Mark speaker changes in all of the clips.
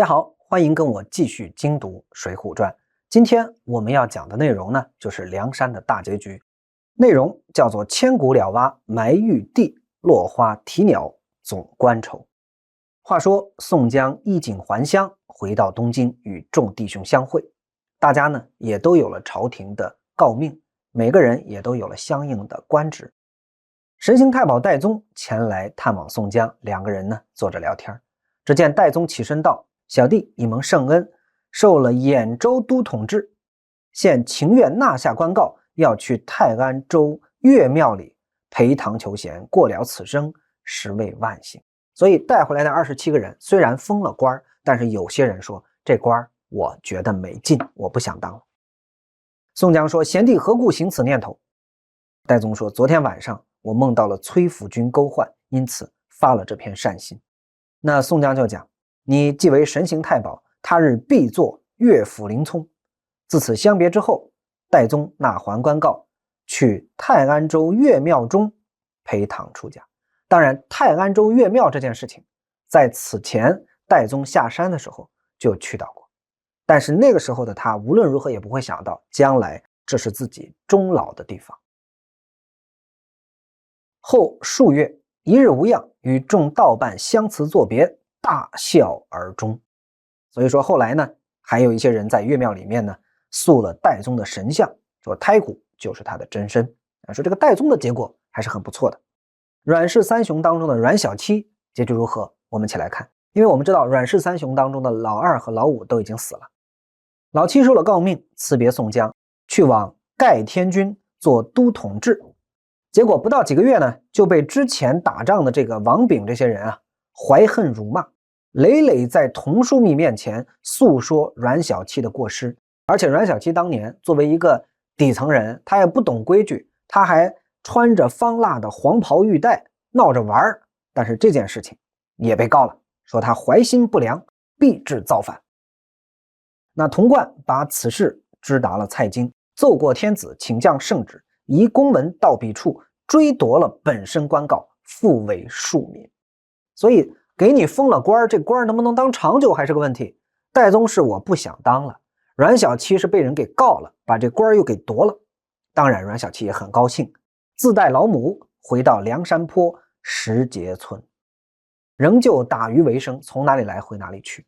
Speaker 1: 家好，欢迎跟我继续精读《水浒传》。今天我们要讲的内容呢，就是梁山的大结局，内容叫做千古了蛙埋玉帝，落花啼鸟总关愁。话说宋江衣锦还乡，回到东京与众弟兄相会，大家呢也都有了朝廷的诰命，每个人也都有了相应的官职。神行太保戴宗前来探望宋江，两个人呢坐着聊天。只见戴宗起身道：“小弟以蒙圣恩，受了兖州都统制，现情愿纳下官告，要去泰安州岳庙里陪堂求贤，过了此生，实为万幸。”所以带回来的27个人虽然封了官，但是有些人说这官我觉得没劲，我不想当了。宋江说：“贤弟何故行此念头？”戴宗说：“昨天晚上我梦到了崔府君勾唤，因此发了这篇善心。”那宋江就讲：“你既为神行太保，他日必做岳府林冲。”自此相别之后，戴宗纳还官告，去泰安州岳庙中陪堂出家。当然，泰安州岳庙这件事情，在此前戴宗下山的时候就去到过，但是那个时候的他无论如何也不会想到，将来这是自己终老的地方。后数月，一日无恙，与众道伴相辞作别，大笑而终。所以说后来呢，还有一些人在岳庙里面呢塑了戴宗的神像，说胎骨就是他的真身，说这个戴宗的结果还是很不错的。阮氏三雄当中的阮小七结局如何？我们一起来看。因为我们知道阮氏三雄当中的老二和老五都已经死了，老七受了诰命，辞别宋江，去往盖天军做都统制。结果不到几个月呢，就被之前打仗的这个王炳这些人怀恨辱骂，累累在童枢密面前诉说阮小七的过失。而且阮小七当年作为一个底层人，他也不懂规矩，他还穿着方腊的黄袍玉带闹着玩，但是这件事情也被告了，说他怀心不良，必致造反。那童贯把此事知达了蔡京，奏过天子，请降圣旨，移公文到彼处，追夺了本身官告，复为庶民。所以给你封了官，这官能不能当长久还是个问题。戴宗是我不想当了，阮小七是被人给告了，把这官又给夺了。当然阮小七也很高兴，自带老母回到梁山坡石碣村，仍旧打鱼为生，从哪里来回哪里去，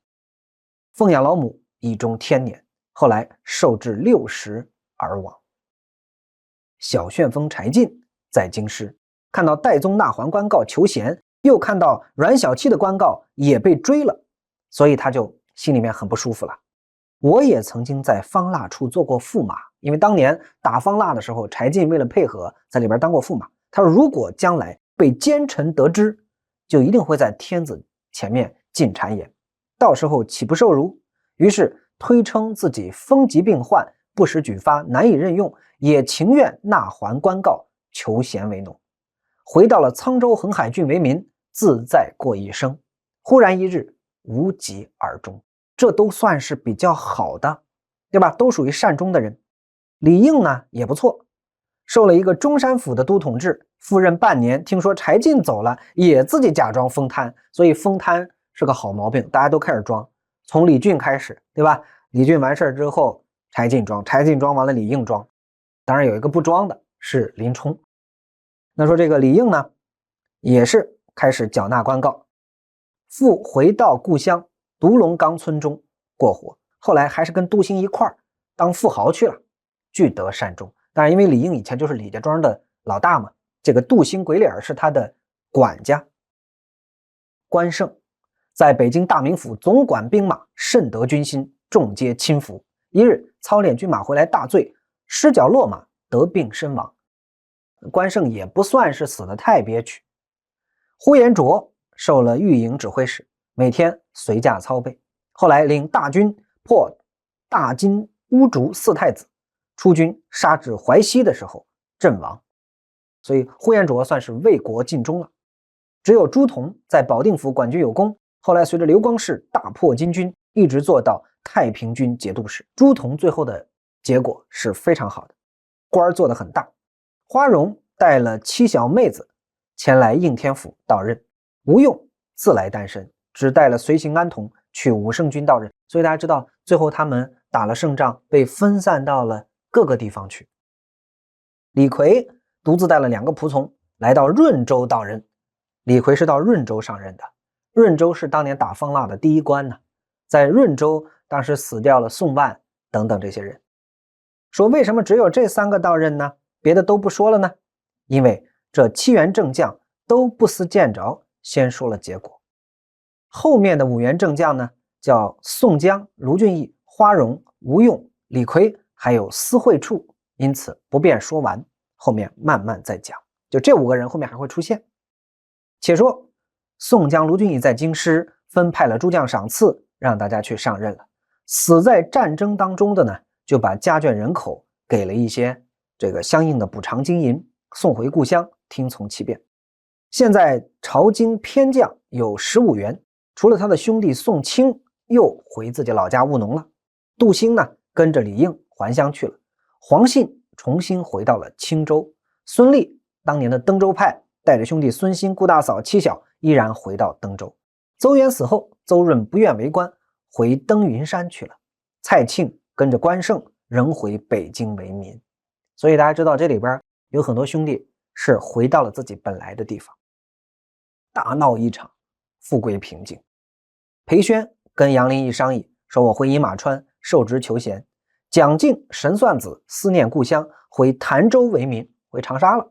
Speaker 1: 奉养老母以终天年，后来寿至60而亡。小旋风柴进在京师看到戴宗纳还官告求贤，又看到阮小七的官告也被追了，所以他就心里面很不舒服了。我也曾经在方腊处做过驸马，因为当年打方腊的时候，柴进为了配合在里边当过驸马。他说如果将来被奸臣得知，就一定会在天子前面进谗言，到时候岂不受辱？于是推称自己风疾病患，不时举发，难以任用，也情愿纳还官告，求贤为农，回到了沧州横海郡为民，自在过一生。忽然一日无疾而终，这都算是比较好的，对吧？都属于善终的人。李应呢也不错，受了一个中山府的都统制，赴任半年，听说柴进走了，也自己假装封贪，所以封贪是个好毛病，大家都开始装。从李俊开始，对吧？李俊完事之后，柴进装，柴进装完了，李应装。当然有一个不装的是林冲。那说这个李应呢，也是开始缴纳官告，复回到故乡独龙岗村中过活，后来还是跟杜兴一块当富豪去了，俱得善终。当然因为李应以前就是李家庄的老大嘛，这个杜兴鬼脸是他的管家。关胜在北京大名府总管兵马，甚得军心，众皆亲服。一日操练军马回来大醉，失脚落马，得病身亡。关胜也不算是死得太憋屈。呼延灼受了御营指挥使，每天随驾操备，后来领大军破大金乌竹四太子，出军杀至淮西的时候阵亡，所以呼延灼算是为国尽忠了。只有朱仝在保定府管军有功，后来随着刘光世大破金军，一直做到太平军节度使。朱仝最后的结果是非常好的，官做得很大。花荣带了7小妹子前来应天府到任，吴用自来单身，只带了随行安童去武圣军到任。所以大家知道，最后他们打了胜仗，被分散到了各个地方去。李逵独自带了2个仆从来到润州到任。李逵是到润州上任的，润州是当年打方腊的第一关呢。在润州当时死掉了宋万等等这些人。说为什么只有这3个到任呢？别的都不说了呢？因为这7员正将都不思见着，先说了结果。后面的5员正将呢，叫宋江、卢俊义、花荣、吴用、李逵，还有司会处，因此不便说完，后面慢慢再讲。就这5个人后面还会出现。且说宋江、卢俊义在京师分派了诸将赏赐，让大家去上任了。死在战争当中的呢，就把家眷人口给了一些这个相应的补偿金银，送回故乡，听从其便。现在朝京偏将有15员，除了他的兄弟宋清又回自己老家务农了，杜兴呢跟着李应还乡去了，黄信重新回到了青州，孙立当年的登州派带着兄弟孙兴、顾大嫂、妻小依然回到登州。邹衍死后，邹润不愿为官，回登云山去了。蔡庆跟着关胜仍回北京为民。所以大家知道这里边有很多兄弟是回到了自己本来的地方。大闹一场，复归平静。裴宣跟杨林一商议，说我回饮马川受职求贤。蒋敬、神算子思念故乡，回潭州为民，回长沙了。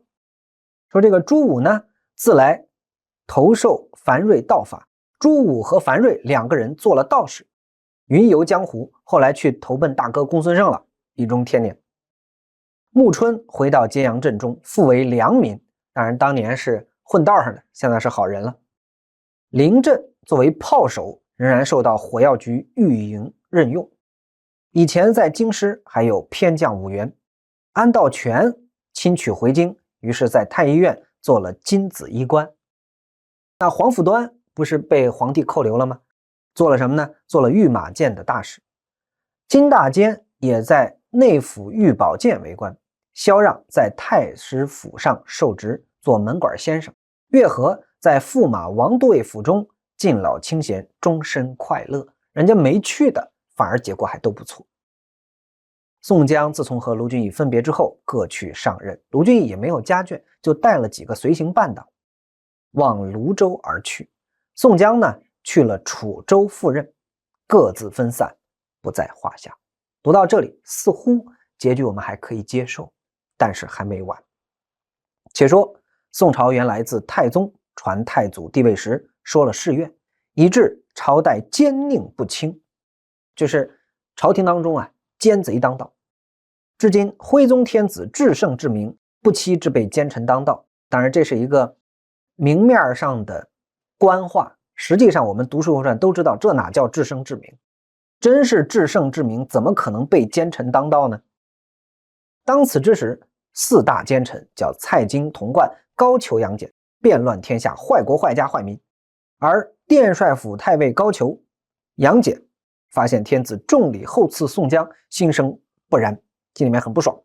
Speaker 1: 说这个朱武呢，自来投受樊瑞道法。朱武和樊瑞2个人做了道士，云游江湖，后来去投奔大哥公孙胜了，一中天年。穆春回到揭阳镇中，复为良民，当然当年是混道上的，现在是好人了。临镇作为炮手，仍然受到火药局御营任用。以前在京师还有偏将5员。安道全亲取回京，于是在太医院做了金子医官。那黄甫端不是被皇帝扣留了吗？做了什么呢？做了御马监的大使。金大坚也在内府御宝监为官。萧让在太师府上受职，做门馆先生。岳和在驸马王都尉府中敬老清闲，终身快乐。人家没去的，反而结果还都不错。宋江自从和卢俊义分别之后，各去上任。卢俊义也没有家眷，就带了几个随行伴党，往泸州而去。宋江呢，去了楚州赴任，各自分散，不在话下。读到这里，似乎结局我们还可以接受，但是还没完。且说宋朝元来自太宗传太祖帝位时说了誓愿，以致朝代奸佞不清，就是朝廷当中奸贼当道。至今徽宗天子至圣至明，不期之辈奸臣当道。当然这是一个明面上的官话，实际上我们读《水浒传》都知道，这哪叫至圣至明？真是至圣至明，怎么可能被奸臣当道呢？当此之时，4大奸臣叫蔡京、童贯、高俅、杨戬，变乱天下，坏国坏家坏民。而殿帅府太尉高俅、杨戬发现天子重礼厚赐宋江，心生不然，心里面很不爽。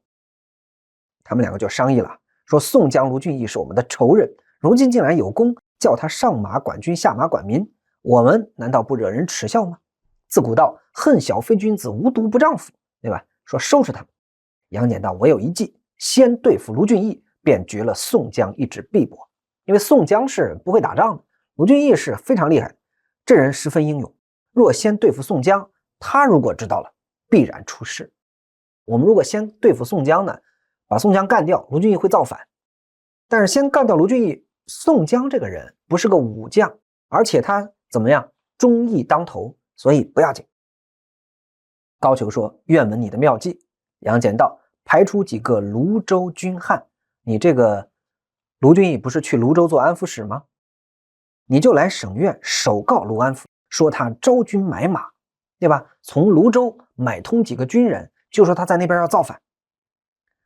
Speaker 1: 他们2个就商议了，说宋江、卢俊义是我们的仇人，如今竟然有功，叫他上马管军，下马管民，我们难道不惹人耻笑吗？自古道恨小非君子，无毒不丈夫，对吧？说收拾他们。杨戬道：“我有一计，先对付卢俊义，便绝了宋江一纸臂膊。因为宋江是不会打仗的，卢俊义是非常厉害的，这人十分英勇。若先对付宋江，他如果知道了，必然出事。我们如果先对付宋江呢，把宋江干掉，卢俊义会造反。但是先干掉卢俊义，宋江这个人不是个武将，而且他怎么样，忠义当头，所以不要紧。”高俅说：“愿闻你的妙计。”杨戬道：“排除几个泸州军汉，你这个卢俊义不是去泸州做安抚使吗？你就来省院首告卢安抚，说他招军买马，对吧？从泸州买通几个军人，就说他在那边要造反。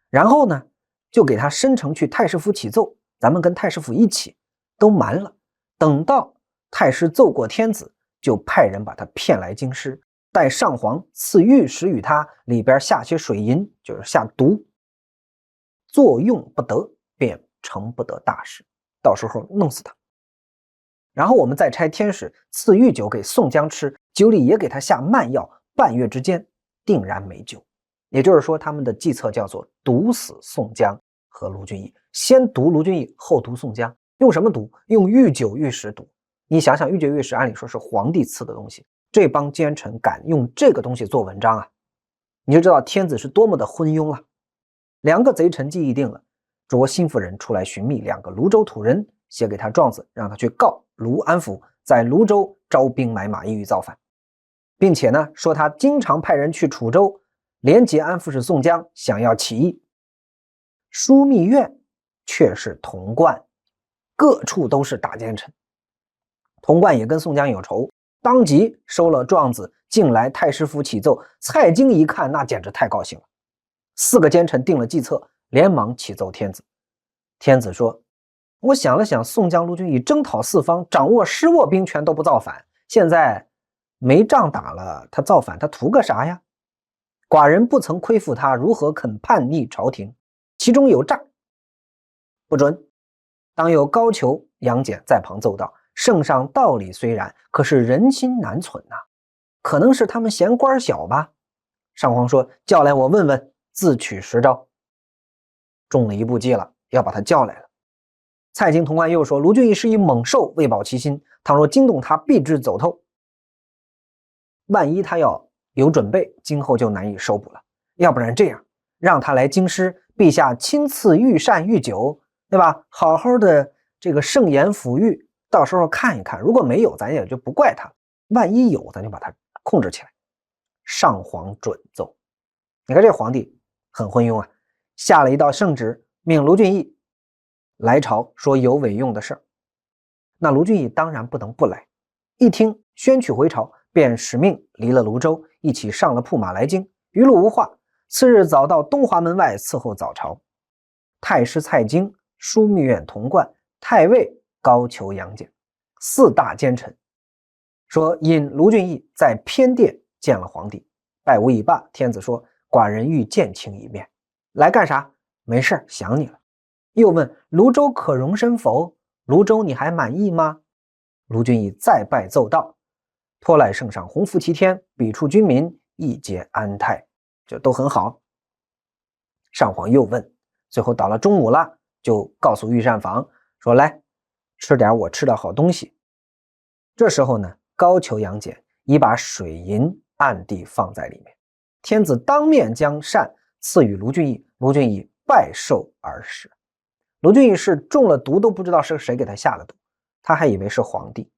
Speaker 1: 然后呢，就给他申呈去太师府启奏，咱们跟太师府一起都瞒了。等到太师奏过天子，就派人把他骗来京师。待上皇赐御史与他，里边下些水银，就是下毒，作用不得，便成不得大事，到时候弄死他。”然后我们再差天使赐御酒给宋江吃，酒里也给他下慢药，半月之间定然没救。也就是说，他们的计策叫做毒死宋江和卢俊义，先毒卢俊义，后毒宋江。用什么毒？用御酒御食毒。你想想，御酒御食按理说是皇帝赐的东西，这帮奸臣敢用这个东西做文章啊，你就知道天子是多么的昏庸了。两个贼臣计议定了，着心腹人出来寻觅两个泸州土人，写给他状子，让他去告卢安抚在泸州招兵买马，意欲造反，并且呢说他经常派人去楚州连结安抚使宋江，想要起义。枢密院却是童贯，各处都是大奸臣。童贯也跟宋江有仇，当即收了状子进来太师府启奏。蔡京一看，那简直太高兴了。4个奸臣定了计策，连忙启奏天子。天子说，我想了想，宋江、卢俊义征讨四方，掌握失握兵权都不造反，现在没仗打了，他造反他图个啥呀？寡人不曾亏负他，如何肯叛逆朝廷？其中有诈，不准。当有高俅、杨戬在旁奏道，圣上道理虽然，可是人心难存呐，可能是他们嫌官小吧。上皇说，叫来我问问，自取实招。中了一步计了，要把他叫来了。蔡京、童贯又说，卢俊义是一猛兽，为保其心，倘若惊动他，必致走透。万一他要有准备，今后就难以收捕了。要不然这样，让他来京师，陛下亲赐御膳御酒，对吧？好好的这个盛筵抚育，到时候看一看，如果没有，咱也就不怪他；万一有，咱就把他控制起来。上皇准奏。你看这皇帝很昏庸啊，下了一道圣旨，命卢俊义来朝，说有委用的事儿。那卢俊义当然不能不来，一听宣取回朝，便使命离了泸州，一起上了铺马来京。余路无话，次日早到东华门外伺候早朝。太师蔡京、枢密院童贯、太尉高俅、杨戬4大奸臣，说引卢俊义在偏殿见了皇帝，拜吾已罢。天子说，寡人欲见卿一面。来干啥？没事，想你了。又问泸州可容身否？泸州你还满意吗？卢俊义再拜奏道，托赖圣上洪福齐天，彼处军民亦皆安泰，就都很好。上皇又问，最后到了中午了，就告诉御膳房说，来吃点我吃的好东西。这时候呢，高俅、杨戬已把水银暗地放在里面，天子当面将膳赐予卢俊义，卢俊义拜受而食。卢俊义是中了毒都不知道是谁给他下了毒，他还以为是皇帝。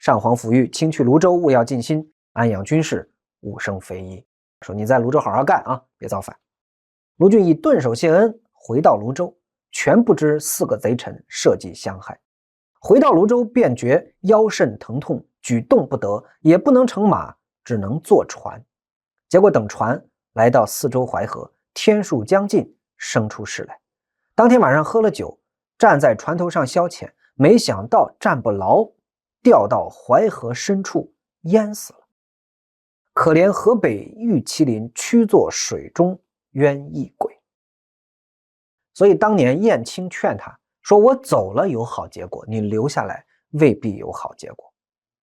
Speaker 1: 上皇抚谕，卿去泸州务要尽心，安养军事，勿生非议。说你在泸州好好干啊，别造反。卢俊义顿首谢恩，回到泸州，全不知4个贼臣设计相害。回到泸州，便觉腰甚疼痛，举动不得，也不能乘马，只能坐船。结果等船来到4州淮河，天数将近，生出事来。当天晚上喝了酒，站在船头上消遣，没想到站不牢，掉到淮河深处，淹死了。可怜河北玉麒麟屈作水中冤役鬼。所以当年燕青劝他说，我走了有好结果，你留下来未必有好结果，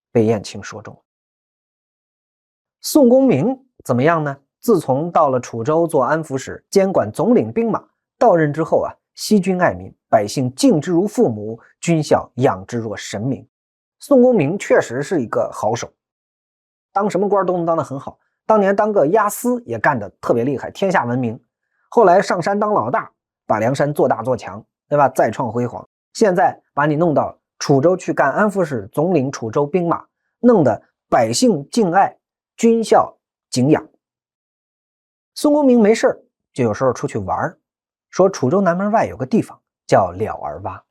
Speaker 1: 被燕青说中了。宋公明怎么样呢？自从到了楚州做安抚使，监管总领兵马，到任之后啊，惜君爱民，百姓敬之如父母，军校养之若神明。宋公明确实是一个好手，当什么官都能当得很好。当年当个押司也干得特别厉害，天下闻名。后来上山当老大，把梁山做大做强，对吧？再创辉煌。现在把你弄到楚州去干安抚使，总领楚州兵马，弄得百姓敬爱，军校敬仰。宋公明没事就有时候出去玩，说楚州南门外有个地方叫了儿洼，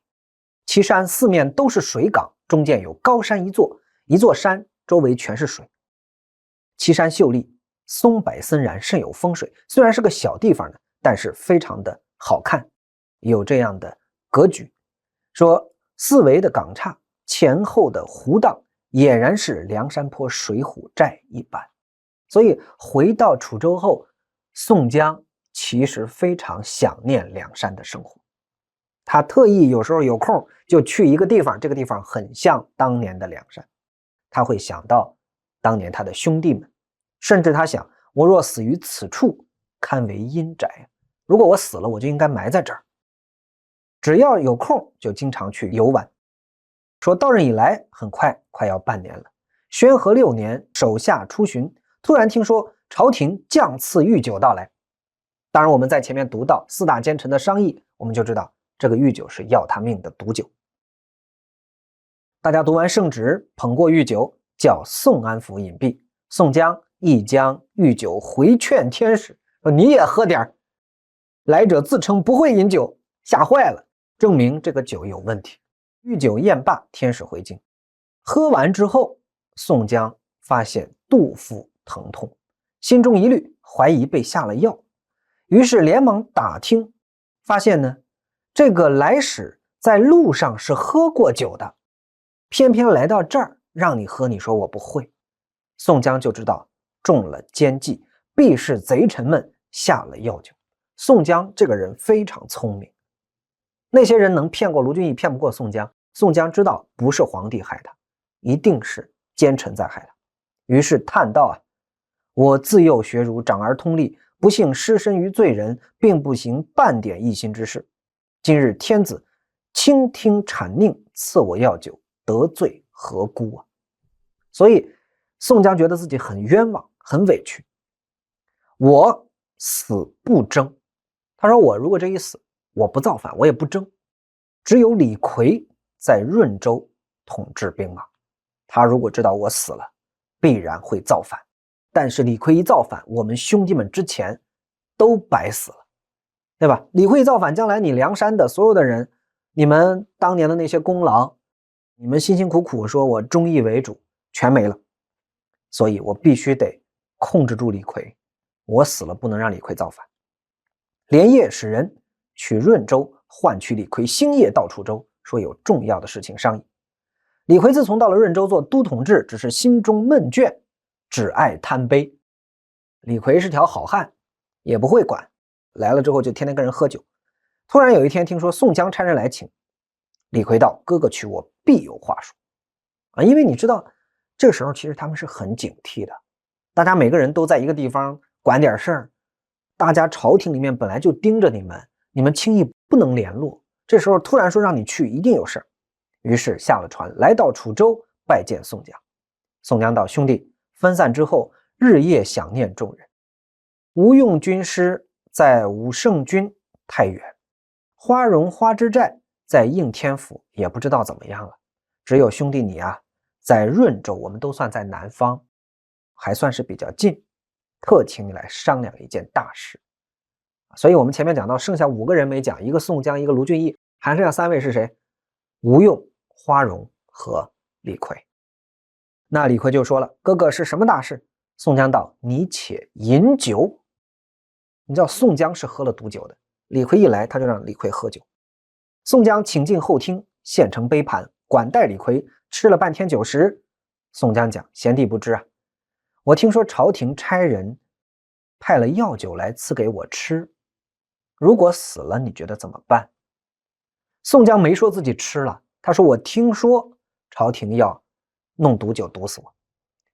Speaker 1: 其山四面都是水港，中间有高山一座，一座山周围全是水。其山秀丽，松柏森然，甚有风水。虽然是个小地方呢，但是非常的好看，有这样的格局。说四围的港岔，前后的湖荡，俨然是梁山泊水浒寨一般。所以回到楚州后，宋江其实非常想念梁山的生活，他特意有时候有空就去一个地方，这个地方很像当年的梁山，他会想到当年他的兄弟们，甚至他想，我若死于此处，堪为阴宅，如果我死了，我就应该埋在这儿。只要有空就经常去游玩。说到任以来很快要半年了，宣和6年，手下出巡，突然听说朝廷降赐御酒到来。当然我们在前面读到4大奸臣的商议，我们就知道这个御酒是要他命的毒酒。大家读完圣旨，捧过御酒，叫宋安府饮毕。宋江亦将御酒回劝天使，说你也喝点。来者自称不会饮酒，吓坏了，证明这个酒有问题。御酒宴罢，天使回京。喝完之后，宋江发现肚腹疼痛，心中疑虑，怀疑被下了药，于是连忙打听，发现呢，这个来使在路上是喝过酒的，偏偏来到这儿让你喝，你说我不会。宋江就知道中了奸计，必是贼臣们下了药酒。宋江这个人非常聪明，那些人能骗过卢俊义，骗不过宋江。宋江知道不是皇帝害他，一定是奸臣在害他，于是叹道我自幼学儒，长而通历，不幸失身于罪人，并不行半点一心之事。今日天子倾听谄佞，赐我药酒，得罪何辜啊？所以宋江觉得自己很冤枉，很委屈。我死不争，他说我如果这一死，我不造反，我也不争。只有李逵在润州统治兵马，他如果知道我死了，必然会造反。但是李逵一造反，我们兄弟们之前都白死了，对吧？李逵造反，将来你梁山的所有的人，你们当年的那些功劳，你们辛辛苦苦说我忠义为主，全没了。所以我必须得控制住李逵，我死了不能让李逵造反。连夜使人去润州唤取李逵，星夜到楚州，说有重要的事情商议。李逵自从到了润州做都统制，只是心中闷倦，只爱贪杯。李逵是条好汉，也不会管，来了之后就天天跟人喝酒。突然有一天听说宋江差人来请，李逵道：哥哥娶我必有话说因为你知道这个时候其实他们是很警惕的，大家每个人都在一个地方管点事儿，大家朝廷里面本来就盯着你们，你们轻易不能联络，这时候突然说让你去，一定有事儿。于是下了船，来到楚州拜见宋江。宋江道：兄弟，分散之后，日夜想念众人。吴用军师在武圣军太原，花荣花之寨在应天府，也不知道怎么样了。只有兄弟你在润州，我们都算在南方，还算是比较近，特请你来商量一件大事。所以我们前面讲到剩下5个人没讲，一个宋江，一个卢俊义，还剩下3位是谁？吴用、花荣和李逵。那李逵就说了：哥哥是什么大事？宋江道：你且饮酒。你知道宋江是喝了毒酒的，李逵一来他就让李逵喝酒。宋江请进后厅，献成杯盘，管待李逵，吃了半天酒食。宋江讲：贤弟不知我听说朝廷差人派了药酒来赐给我吃，如果死了你觉得怎么办？宋江没说自己吃了，他说我听说朝廷要弄毒酒毒死我。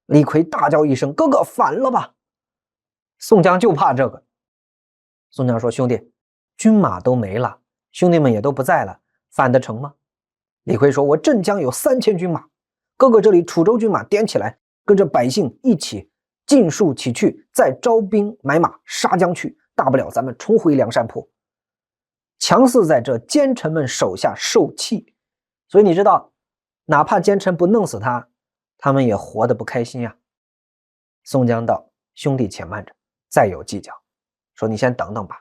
Speaker 1: 李逵大叫一声：哥哥反了吧！宋江就怕这个。宋江说：兄弟，军马都没了，兄弟们也都不在了，反得成吗？李逵说：我镇江有3000军马，哥哥这里楚州军马点起来，跟着百姓一起尽数起去，再招兵买马杀将去，大不了咱们重回梁山坡，强似在这奸臣们手下受气。所以你知道，哪怕奸臣不弄死他，他们也活得不开心宋江道：兄弟且慢着，再有计较。说你先等等吧。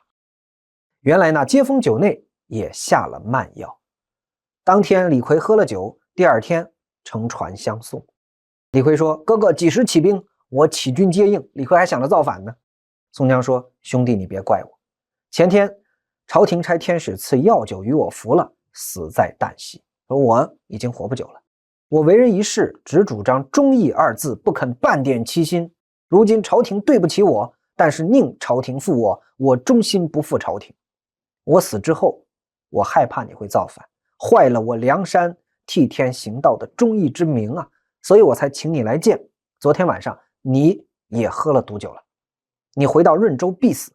Speaker 1: 原来那接风酒内也下了慢药。当天李逵喝了酒，第2天乘船相送。李逵说：哥哥几时起兵？我起军接应。李逵还想着造反呢。宋江说：兄弟你别怪我，前天朝廷差天使赐药酒与我服了，死在旦夕。说我已经活不久了，我为人一世，只主张忠义2字，不肯半点欺心。如今朝廷对不起我，但是宁朝廷负我，我忠心不负朝廷。我死之后，我害怕你会造反，坏了我梁山替天行道的忠义之名啊，所以我才请你来见。昨天晚上你也喝了毒酒了，你回到润州必死。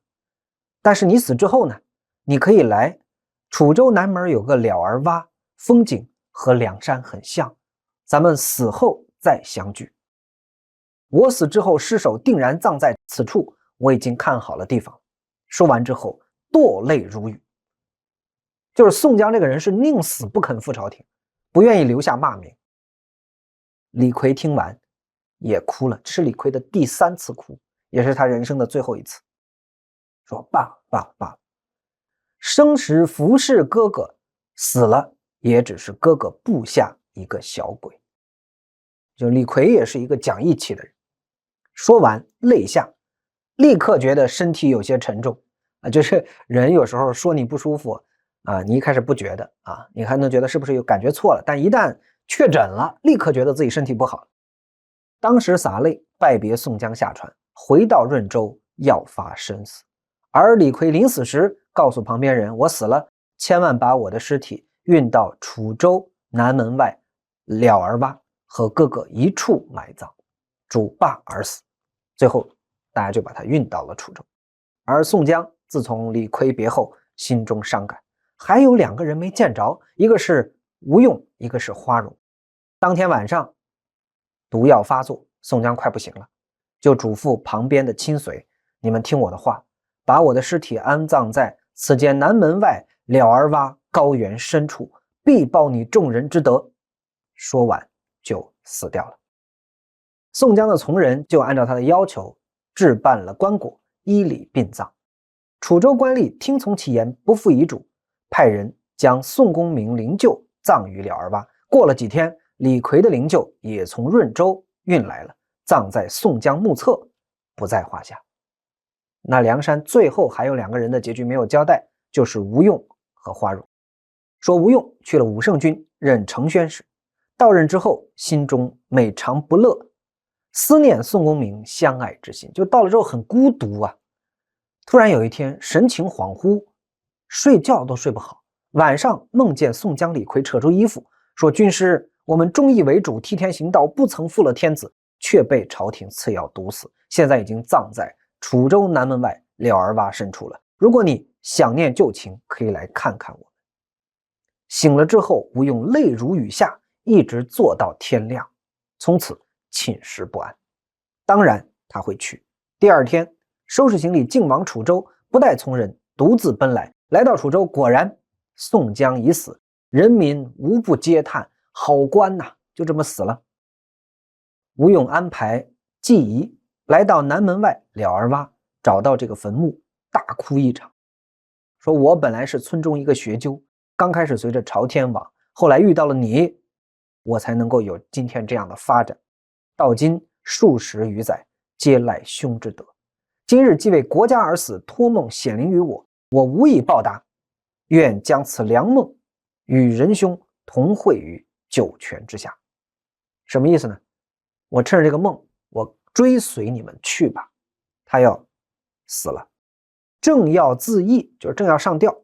Speaker 1: 但是你死之后呢，你可以来楚州南门有个了儿洼，风景和梁山很像，咱们死后再相聚。我死之后尸首定然葬在此处，我已经看好了地方。说完之后堕泪如雨。就是宋江这个人是宁死不肯赴朝廷，不愿意留下骂名。李逵听完也哭了，这是李逵的第3次哭，也是他人生的最后一次。说罢了罢了罢了，生时服侍哥哥，死了也只是哥哥部下一个小鬼。就李逵也是一个讲义气的人。说完泪下，立刻觉得身体有些沉重啊，就是人有时候说你不舒服啊，你一开始不觉得啊，你还能觉得是不是有感觉错了，但一旦确诊了，立刻觉得自己身体不好。当时洒泪拜别宋江下船，回到润州要发生死。而李逵临死时告诉旁边人，我死了，千万把我的尸体运到楚州南门外了儿洼，和哥哥一处埋葬，主罢而死。最后大家就把他运到了楚州。而宋江自从李逵别后，心中伤感，还有2个人没见着，一个是吴用，一个是花荣。当天晚上毒药发作，宋江快不行了，就嘱咐旁边的亲随，你们听我的话，把我的尸体安葬在此间南门外了儿洼高原深处，必报你众人之德。说完就死掉了。宋江的从人就按照他的要求置办了棺椁，依礼殡葬。楚州官吏听从其言，不负遗嘱，派人将宋公明灵柩葬于了儿洼。过了几天，李逵的灵柩也从润州运来了，葬在宋江墓侧，不在话下。那梁山最后还有2个人的结局没有交代，就是吴用和花荣。说吴用去了武圣军任承宣使，到任之后心中每常不乐，思念宋公明相爱之心，就到了之后很孤独啊。突然有一天神情恍惚，睡觉都睡不好，晚上梦见宋江、李逵扯出衣服说，军师，我们忠义为主，替天行道，不曾负了天子，却被朝廷赐药毒死，现在已经葬在楚州南门外了儿洼深处了。如果你想念旧情，可以来看看我们。醒了之后，吴用泪如雨下，一直坐到天亮，从此寝食不安。当然他会去。第2天收拾行李进往楚州，不带从人，独自奔来。来到楚州，果然宋江已死，人民无不嗟叹，好官呐，就这么死了。吴用安排祭仪，来到南门外了儿洼，找到这个坟墓，大哭一场，说我本来是村中一个学究，刚开始随着朝天王，后来遇到了你，我才能够有今天这样的发展，到今数十余载，皆赖兄之德。今日既为国家而死，托梦显灵于我，我无以报答，愿将此良梦与仁兄同会于九泉之下。什么意思呢？我趁着这个梦，我追随你们去吧。他要死了，正要自缢，就是正要上吊，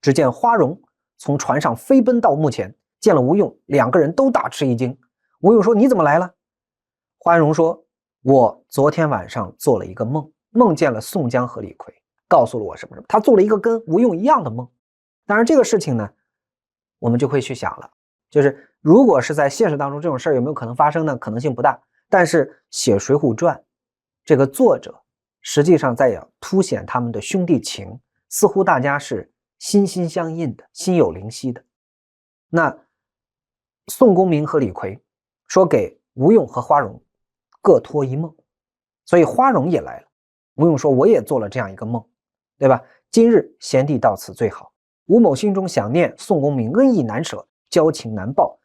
Speaker 1: 只见花荣从船上飞奔到墓前，见了吴用，2个人都大吃一惊。吴用说，你怎么来了？花荣说，我昨天晚上做了一个梦，梦见了宋江和李逵，告诉了我什么什么。他做了一个跟吴用一样的梦。当然这个事情呢，我们就会去想了，就是如果是在现实当中，这种事儿有没有可能发生呢？可能性不大。但是写《水浒传》这个作者实际上在凸显他们的兄弟情，似乎大家是心心相印的，心有灵犀的。那宋公明和李逵说给吴用和花荣各托一梦，所以花荣也来了。吴用说，我也做了这样一个梦，对吧？今日贤弟到此最好，吴某心中想念宋公明，恩义难舍，交情难报，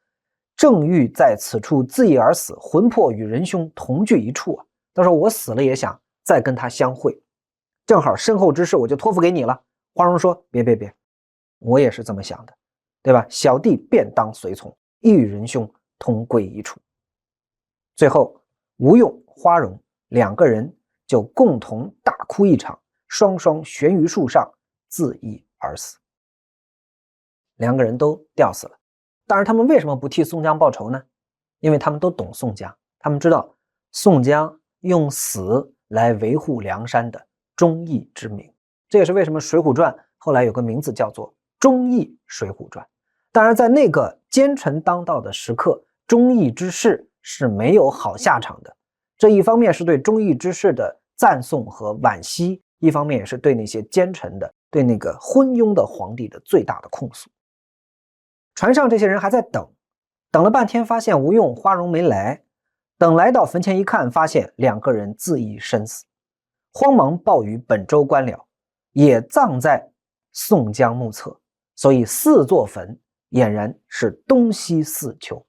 Speaker 1: 正欲在此处自缢而死，魂魄与仁兄同聚一处啊。他说我死了也想再跟他相会，正好身后之事我就托付给你了。花荣说，别，我也是这么想的，对吧？小弟便当随从，亦与仁兄同归一处。最后吴用、花荣2个人就共同大哭一场，双双悬于树上自缢而死。两个人都吊死了。当然他们为什么不替宋江报仇呢？因为他们都懂宋江，他们知道宋江用死来维护梁山的忠义之名。这也是为什么《水浒传》后来有个名字叫做《忠义水浒传》。当然在那个奸臣当道的时刻，忠义之士是没有好下场的。这一方面是对忠义之士的赞颂和惋惜，一方面也是对那些奸臣的、对那个昏庸的皇帝的最大的控诉。船上这些人还在等了半天，发现吴用、花荣没来。等来到坟前一看，发现两个人自缢身死，慌忙报与本州官僚，也葬在宋江墓侧。所以4座坟俨然是东西四丘。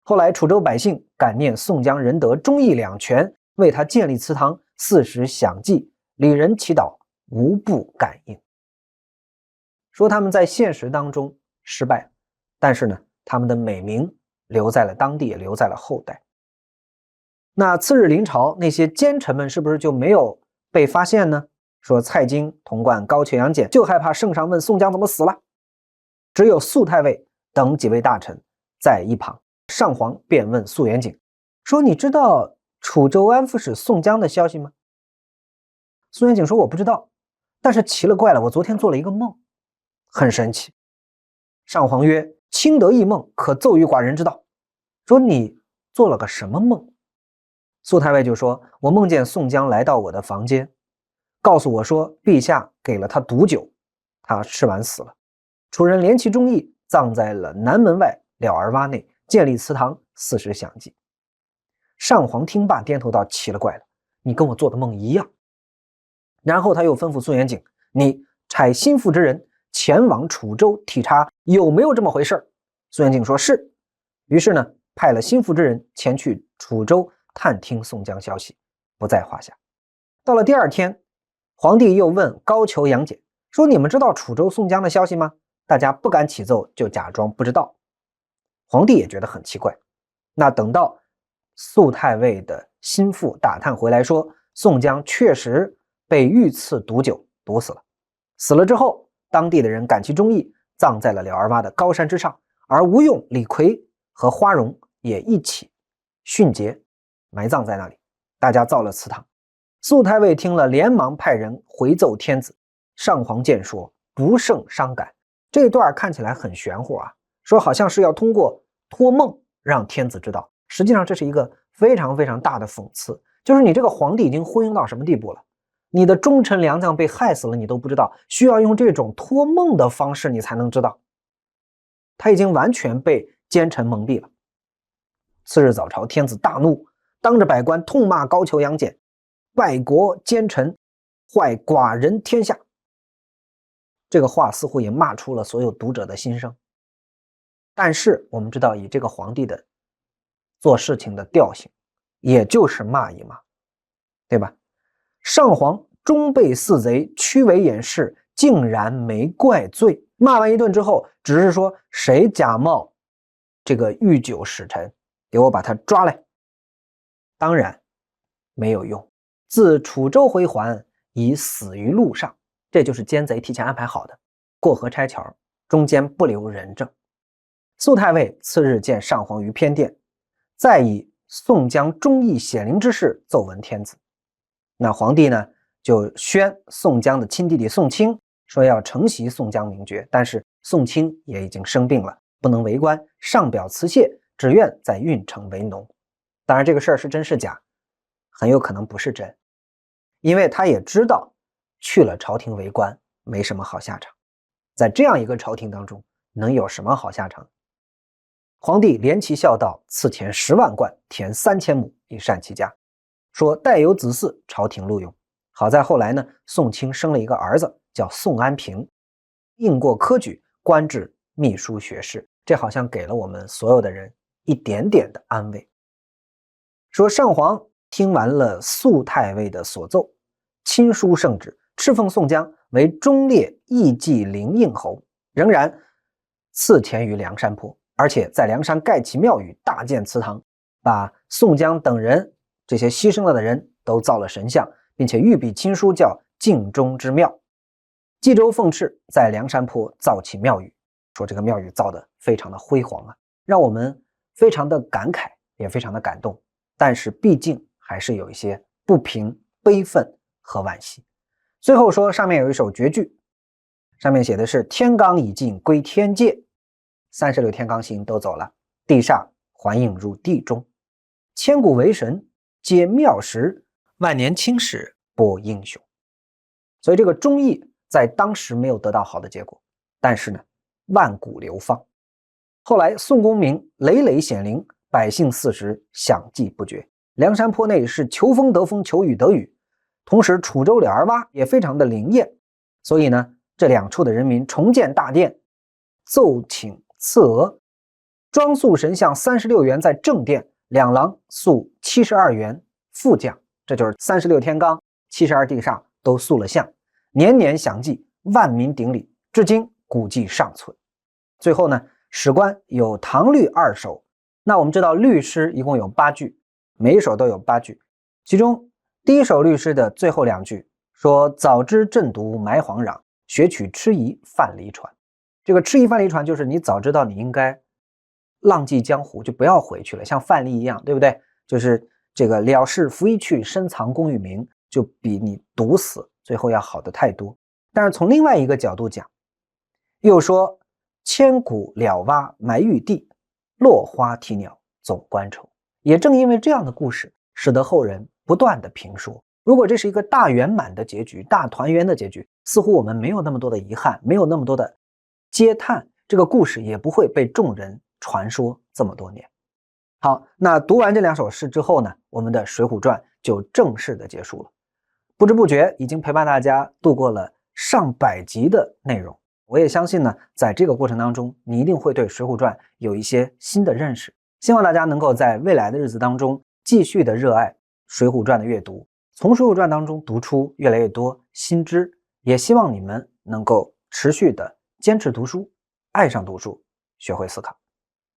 Speaker 1: 后来楚州百姓感念宋江仁德忠义两全，为他建立祠堂，40享祭，里人祈祷，无不感应。说他们在现实当中失败，但是呢，他们的美名留在了当地，也留在了后代。那次日临朝，那些奸臣们是不是就没有被发现呢？说蔡京、童贯、高俅、杨戬就害怕圣上问宋江怎么死了，只有宿太尉等几位大臣在一旁。上皇便问苏元景说：“你知道楚州安抚使宋江的消息吗？”苏元景说：“我不知道，但是奇了怪了，我昨天做了一个梦，很神奇。”上皇曰：“卿得异梦，可奏于寡人知道。”说：“你做了个什么梦？”苏太尉就说：“我梦见宋江来到我的房间，告诉我说陛下给了他毒酒，他吃完死了。楚人怜其忠义，葬在了南门外了儿洼内，建立祠堂，40享祭。”上皇听罢，点头道：“奇了怪了，你跟我做的梦一样。”然后他又吩咐苏元景：“你差心腹之人前往楚州体察有没有这么回事。”苏元景说：“是。”于是呢，派了心腹之人前去楚州探听宋江消息，不在话下。到了第二天，皇帝又问高俅、杨戬说：“你们知道楚州宋江的消息吗？”大家不敢起奏，就假装不知道。皇帝也觉得很奇怪。那等到宿太尉的心腹打探回来说，宋江确实被御赐毒酒毒死了。死了之后，当地的人感其忠义，葬在了了儿洼的高山之上，而吴用、李逵和花荣也一起殉节埋葬在那里，大家造了祠堂。宿太尉听了，连忙派人回奏天子。上皇见说，不胜伤感。这一段看起来很玄乎啊，说好像是要通过托梦让天子知道，实际上这是一个非常非常大的讽刺，就是你这个皇帝已经昏庸到什么地步了，你的忠臣良将被害死了你都不知道，需要用这种托梦的方式你才能知道。他已经完全被奸臣蒙蔽了。次日早朝，天子大怒，当着百官痛骂高俅、杨戬败国奸臣，坏寡人天下。这个话似乎也骂出了所有读者的心声。但是我们知道，以这个皇帝的做事情的调性，也就是骂一骂，对吧？上皇终被四贼屈为掩饰，竟然没怪罪。骂完一顿之后，只是说谁假冒这个御酒使臣，给我把他抓来。当然没有用，自楚州回还，已死于路上。这就是奸贼提前安排好的，过河拆桥，中间不留人证。宿太尉次日见上皇于偏殿，再以宋江忠义显灵之事奏闻天子。那皇帝呢，就宣宋江的亲弟弟宋清，说要承袭宋江名爵，但是宋清也已经生病了，不能为官，上表辞谢，只愿在郓城为农。当然这个事儿是真是假，很有可能不是真，因为他也知道去了朝廷为官没什么好下场，在这样一个朝廷当中能有什么好下场？皇帝怜其孝道，赐钱10万贯，田3000亩，以善其家，说待有子嗣，朝廷录用。好在后来呢，宋清生了一个儿子叫宋安平，应过科举，官至秘书学士，这好像给了我们所有的人一点点的安慰。说上皇听完了宿太尉的所奏，亲书圣旨，敕封宋江为忠烈义济灵应侯，仍然赐田于梁山坡，而且在梁山盖起庙宇，大建祠堂，把宋江等人这些牺牲了的人都造了神像，并且御笔亲书叫敬忠之庙。冀州奉敕在梁山坡造起庙宇，说这个庙宇造的非常的辉煌啊，让我们非常的感慨，也非常的感动。但是毕竟还是有一些不平、悲愤和惋惜。最后说上面有一首绝句，上面写的是天罡已尽归天界，36天罡星都走了，地煞还应入地中，千古为神皆妙时，万年青史播英雄。所以这个忠义在当时没有得到好的结果，但是呢，万古流芳。后来宋公明累累显灵，百姓四时享祭不绝。梁山坡内是求风得风，求雨得雨，同时楚州柳儿洼也非常的灵验。所以呢，这两处的人民重建大殿，奏请赐额，装塑神像36元在正殿，两廊塑72元副将，这就是36天罡、72地煞都塑了像，年年享祭，万民顶礼，至今古迹尚存。最后呢，史官有唐律2首，那我们知道律诗一共有8句，每一首都有8句，其中第一首律诗的最后2句说早知正读埋黄壤，学取痴疑范蠡船。这个痴疑范蠡船就是你早知道你应该浪迹江湖，就不要回去了，像范蠡一样，对不对？就是这个了事拂衣去，深藏功与名，就比你毒死最后要好的太多。但是从另外一个角度讲，又说千古了蛙埋玉地，落花啼鸟总关愁。也正因为这样的故事，使得后人不断的评说，如果这是一个大圆满的结局，大团圆的结局，似乎我们没有那么多的遗憾，没有那么多的嗟叹，这个故事也不会被众人传说这么多年。好，那读完这2首诗之后呢，我们的《水浒传》就正式的结束了。不知不觉已经陪伴大家度过了上百集的内容，我也相信呢，在这个过程当中，你一定会对《水浒传》有一些新的认识。希望大家能够在未来的日子当中继续的热爱《水浒传》的阅读，从《水浒传》当中读出越来越多新知，也希望你们能够持续的坚持读书，爱上读书，学会思考。